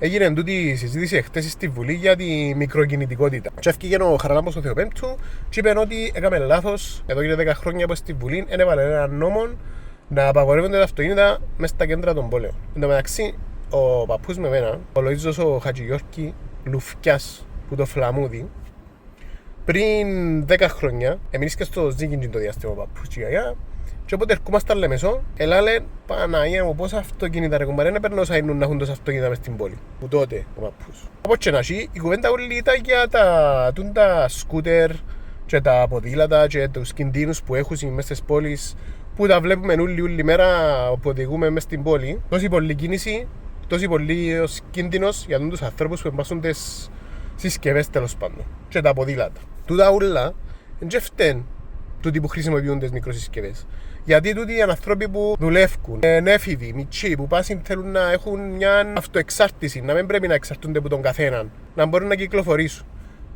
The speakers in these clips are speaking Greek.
Έγινε τούτη η συζήτηση εχθές στη Βουλή για τη μικροκινητικότητα. Και έφυγε ο Χαραλάμπος ο Θεοπέμπτου και είπε ότι έκαμε λάθος εδώ και 10 χρόνια που στη Βουλή έβαλε έναν νόμο να απαγορεύονται τα αυτοκίνητα μέσα στα κέντρα των πόλεων. Εν τω μεταξύ, ο παππούς με μένα, ο Λοΐζος ο Χατζηγιόρκη Λουφκιάς που το Φλαμούδι, πριν 10 χρόνια, εμείς και στο Ζήγιντζιν το διάστημα ο παππούς και η γιαγιά, και όποτε ερχόμασταν Λεμεσό, ελάλε Παναγία μου πόσα αυτοκίνητα ρε κουμπάρε, δεν παίρνω όσα είναι να έχουν τόσα αυτοκίνητα μες στην πόλη. Που τότε ο παππούς. Όπως και να έχει, η κουβέντα όλη ήταν για τα σκούτερ και τα ποδήλατα και τους κινδύνους που έχουν μέσα στις πόλεις, που τα βλέπουμε όλη μέρα που οδηγούμε μέσα στην πόλη. Τόση πολλή κίνηση, τόση πολύ κίνδυνος για τους ανθρώπους που εμπάσουν τις συσκευές τέλος πάντων. Και τα ποδήλατα. Τούτα ούλα δεν φταίνουν τούτοι που χρησιμοποιούν τις μικροσυσκευές. Γιατί τούτοι οι άνθρωποι που δουλεύουν, έφηβοι, μητσοί, που πάσουν θέλουν να έχουν μια αυτοεξάρτηση, να μην πρέπει να εξαρτούνται από τον καθέναν, να μπορούν να κυκλοφορήσουν.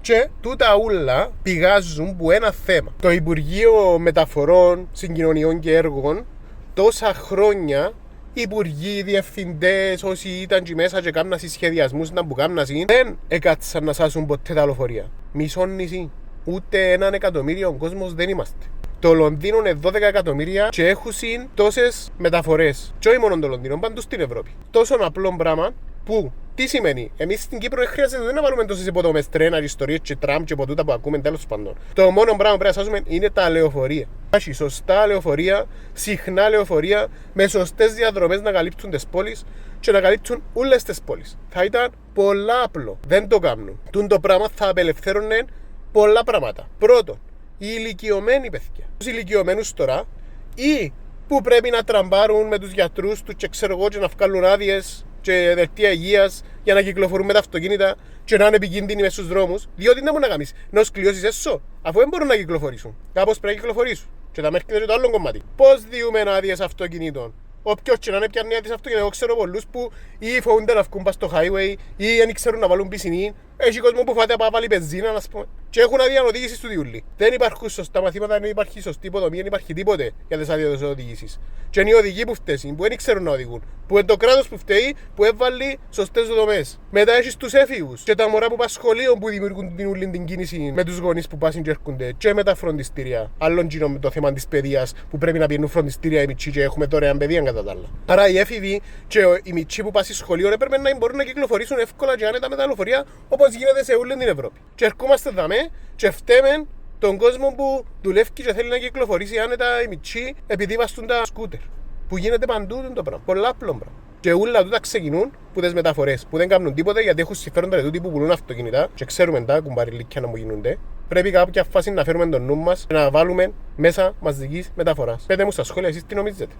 Και τούτα ούλα πηγάζουν που ένα θέμα. Το Υπουργείο Μεταφορών, Συγκοινωνιών και Έργων, τόσα χρόνια, υπουργοί, διευθυντές, όσοι ήταν εκεί μέσα και κάμναν σχεδιασμούς να που κάμναν, δεν έκατσαν να σάσουν ποτέ τα λεωφορεία. Μισό νησί. Ούτε 1 εκατομμύριο κόσμος δεν είμαστε. Το Λονδίνο είναι 12 εκατομμύρια και έχουν τόσες μεταφορές. Και όχι μόνο το Λονδίνο, παντού στην Ευρώπη. Τόσο απλό πράγμα που τι σημαίνει, εμείς στην Κύπρο δεν χρειάζεται να βάλουμε τόσες υποδομές, τρένα, ιστορίες και τραμ και ποτούτα που ακούμε τέλος πάντων. Το μόνο πράγμα που πρέπει να σάσουμε είναι τα λεωφορεία. Έχει σωστά λεωφορεία, συχνά λεωφορεία, με σωστές διαδρομές να καλύπτουν τις πόλεις και να καλύπτουν όλες τις πόλεις. Θα ήταν πολλά απλό. Δεν το κάνουν. Το πράγμα θα απελευθέρωνε πολλά πράγματα. Πρώτον, οι ηλικιωμένοι παιδιά. Τους ηλικιωμένους τώρα, ή που πρέπει να τραμπάρουν με τους γιατρούς τους και ξέρω εγώ και να βγάλουν άδειες και δελτία υγείας για να κυκλοφορούν με τα αυτοκίνητα και να είναι επικίνδυνοι μες στους δρόμους, διότι δεν μπορεί να κάνεις. Να σκληρώσεις έσω, αφού δεν μπορούν να κυκλοφορήσουν. Κάπως πρέπει να κυκλοφορήσουν. Και τα μέρκει είναι το άλλο κομμάτι. Πώς διούμε άδειες αυτοκινήτων? Όποιος και να είναι πιάνει άδειες αυτοκινήτων, εγώ ξέρω πολλούς που ή φοβούνται να βγουν πας στο highway ή δεν ξέρουν να βάλουν πισινή. Έχει κόσμο που φάτε να βάλει πεζίνα, ας πούμε. Και έχουν άδεια οδήγησης του διούλη. Δεν υπάρχουν σωστά μαθήματα, δεν υπάρχει σωστή υποδομή, δεν υπάρχει τίποτε για τις άδειες οδήγησης. Και είναι οι οδηγοί που φταίσουν, που δεν ξέρουν να οδηγούν. Που είναι το κράτος που φταίει, που έβαλε σωστές δομές. Μετά έχεις τους έφηβους και τα μωρά που πας σχολείο που δημιουργούν την ούλη την κίνηση με τους γονείς που πάσουν και έρχονται. Και με τα φροντιστήρια. Άλλον γίνω με το θέμα της παιδείας που πρέπει να πηγαίνουν φροντιστήρια οι μητσοί και έχουμε δωρεάν παιδεία κατά τα άλλα. Άρα οι έφηβοι και οι μητσοί που πάσουν σχολείο έπρεπε να μπορούν να κυκλοφορήσουν εύκολα και άνετα με τα λεωφορεία όπως γίνεται σε όλη την Ευρώπη. Και ερχόμαστε δαμέ και φταίμε τον κόσμο που δουλεύει και θέλει να κυκλοφορήσει άνετα οι μητσοί επειδή βαστούν τα σκούτερ. Που γίνεται παντού το πράγμα. Πολλά απλό πράγμα. Και όλα τούτα ξεκινούν που τις μεταφορές που δεν κάνουν τίποτα γιατί έχουν συμφέροντα τούτοι που πουλούν αυτοκίνητα και ξέρουμε τα κουμπαριλίκια να μου γίνονται. Πρέπει κάποια φάση να φέρουμε τον νου μας και να βάλουμε μέσα μαζικής μεταφοράς. Πέτε μου στα σχόλια εσείς τι νομίζετε.